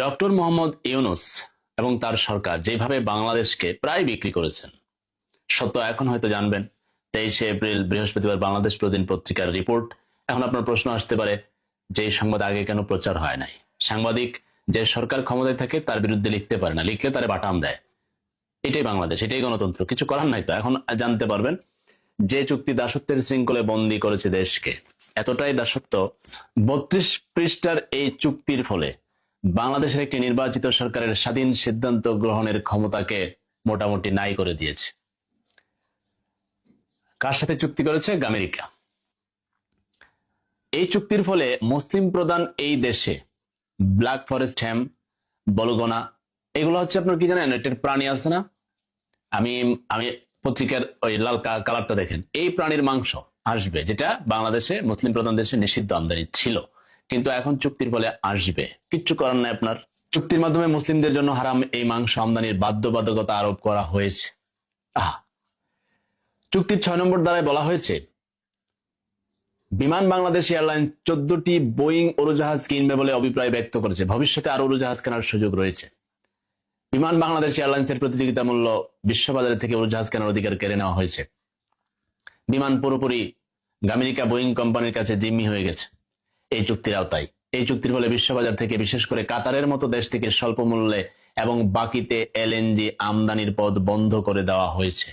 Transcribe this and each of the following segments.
Doctor Mohammad Yunus এবং তার সরকার যেভাবে বাংলাদেশকে প্রায় বিক্রি করেছেন, সত্য এখন হয়তো জানবেন। 23শে এপ্রিল বৃহস্পতিবার বাংলাদেশ প্রতিদিন পত্রিকার রিপোর্ট। এখন আপনার প্রশ্ন আসতে পারে যে এই সংবাদ আগে কেন প্রচার হয় নাই। সাংবাদিক যে সরকার ক্ষমতায় থাকে তার বিরুদ্ধে লিখতে পারে না, লিখলে তারে বাটাম দেয়। এটাই বাংলাদেশ, এটাই গণতন্ত্র, কিছু করার নাই। তো এখন জানতে পারবেন যে চুক্তি দাসত্বের শৃঙ্খলে বন্দী করেছে দেশকে, এতটাই দাসত্ব। 32 পৃষ্ঠার এই চুক্তির ফলে বাংলাদেশের একটি নির্বাচিত সরকারের স্বাধীন সিদ্ধান্ত গ্রহণের ক্ষমতাকে মোটামুটি নাই করে দিয়েছে। কার সাথে চুক্তি করেছে? আমেরিকা। এই চুক্তির ফলে মুসলিম প্রধান এই দেশে ব্ল্যাক ফরেস্ট হ্যাম, বলগোনা, এগুলো হচ্ছে আপনার কি জানেন, এটার প্রাণী আছে না, আমি আমি পত্রিকার ওই লাল কালারটা দেখেন, এই প্রাণীর মাংস আসবে, যেটা বাংলাদেশে মুসলিম প্রধান দেশে নিষিদ্ধ আমদানি ছিল, কিন্তু এখন চুক্তির ফলে আসবে। কিচ্ছু করার নাই আপনার। চুক্তির মাধ্যমে মুসলিমদের জন্য হারাম এই মাংস আমদানির বাধ্যবাধকতা আরোপ করা হয়েছে। চুক্তির 6 নম্বর ধারায় বলা হয়েছে, বিমান বাংলাদেশ এয়ারলাইন্স 14টি বোয়িং উড়োজাহাজ কিনবে বলে অভিপ্রায় ব্যক্ত করেছে। ভবিষ্যতে আরো উড়োজাহাজ কেনার সুযোগ রয়েছে। বিমান বাংলাদেশ এয়ারলাইন্সের প্রতিযোগিতা মূল্য বিশ্ববাজারে থেকে উড়োজাহাজ কেনার অধিকার কেড়ে নেওয়া হয়েছে। বিমান পুরোপুরি আমেরিকা বোয়িং কোম্পানির কাছে জিম্মি হয়ে গেছে এই চুক্তির আওতায়। এই চুক্তির ফলে বিশ্ববাজার থেকে, বিশেষ করে কাতারের মতো দেশ থেকে স্বল্প মূল্যে এবং বাকিতে এলএনজি আমদানির পথ বন্ধ করে দেওয়া হয়েছে।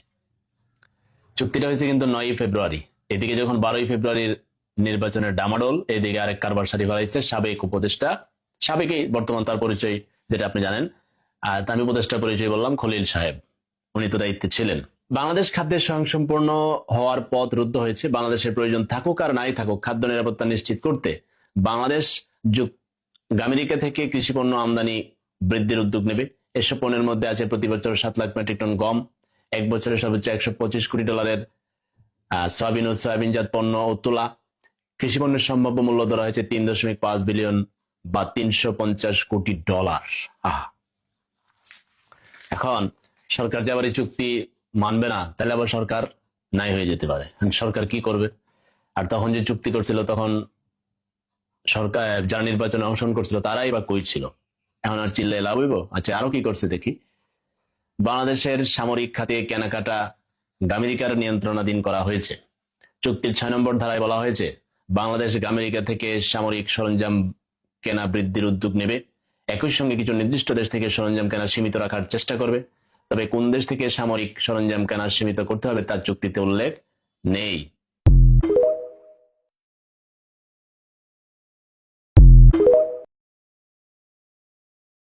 চুক্তিটা হয়েছে কিন্তু 9ই ফেব্রুয়ারি। এদিকে যখন 12ই ফেব্রুয়ারির নির্বাচনের ডামাডোল, এদিকে আরেক কারবার সারি ফেলাইছে সাবেক উপদেষ্টা, সাবেকই, বর্তমান তার পরিচয় যেটা আপনি জানেন, আর আমি উপদেষ্টার পরিচয় বললাম, খলিল সাহেব, উনি তো দায়িত্বে ছিলেন। বাংলাদেশ খাদ্যের স্বয়ংসম্পূর্ণ হওয়ার পথ রুদ্ধ হয়েছে। বাংলাদেশের প্রয়োজন থাকুক আর নাই থাকুক, খাদ্য নিরাপত্তা নিশ্চিত করতে বাংলাদেশ আমেরিকা থেকে কৃষি পণ্য আমদানি বৃদ্ধির উদ্যোগ নেবে। এসব পণ্যের মধ্যে আছে প্রতি বছর 7 লাখ মেট্রিক টন গম, এক বছরে সর্বোচ্চ $125 কোটি সয়াবিন ও সয়াবিনজাত পণ্য ও তুলা। কৃষি পণ্যের সম্ভাব্য মূল্য ধরা হয়েছে 3.5 বিলিয়ন বা $350 কোটি। এখন সরকার যে আবার এই চুক্তি মানবে না, তাহলে আবার সরকার নাই হয়ে যেতে পারে। সরকার কি করবে? আর তখন যে চুক্তি করছিল, তখন সরকার যারা নির্বাচনে অংশগ্রহণ করছিল তারাই বা কই ছিল? এখন আর চিল্লাই লাভ হইব? আচ্ছা, আরো কি করছে দেখি। বাংলাদেশের সামরিক খাতে কেনাকাটা আমেরিকার নিয়ন্ত্রণাধীন করা হয়েছে। চুক্তির 6 নম্বর ধারায় বলা হয়েছে, বাংলাদেশ আমেরিকা থেকে সামরিক সরঞ্জাম কেনা বৃদ্ধির উদ্যোগ নেবে। একই সঙ্গে কিছু নির্দিষ্ট দেশ থেকে সরঞ্জাম কেনা সীমিত রাখার চেষ্টা করবে। তবে কোন দেশ থেকে সামরিক সরঞ্জাম কেনা সীমিত করতে হবে তার চুক্তিতে উল্লেখ নেই।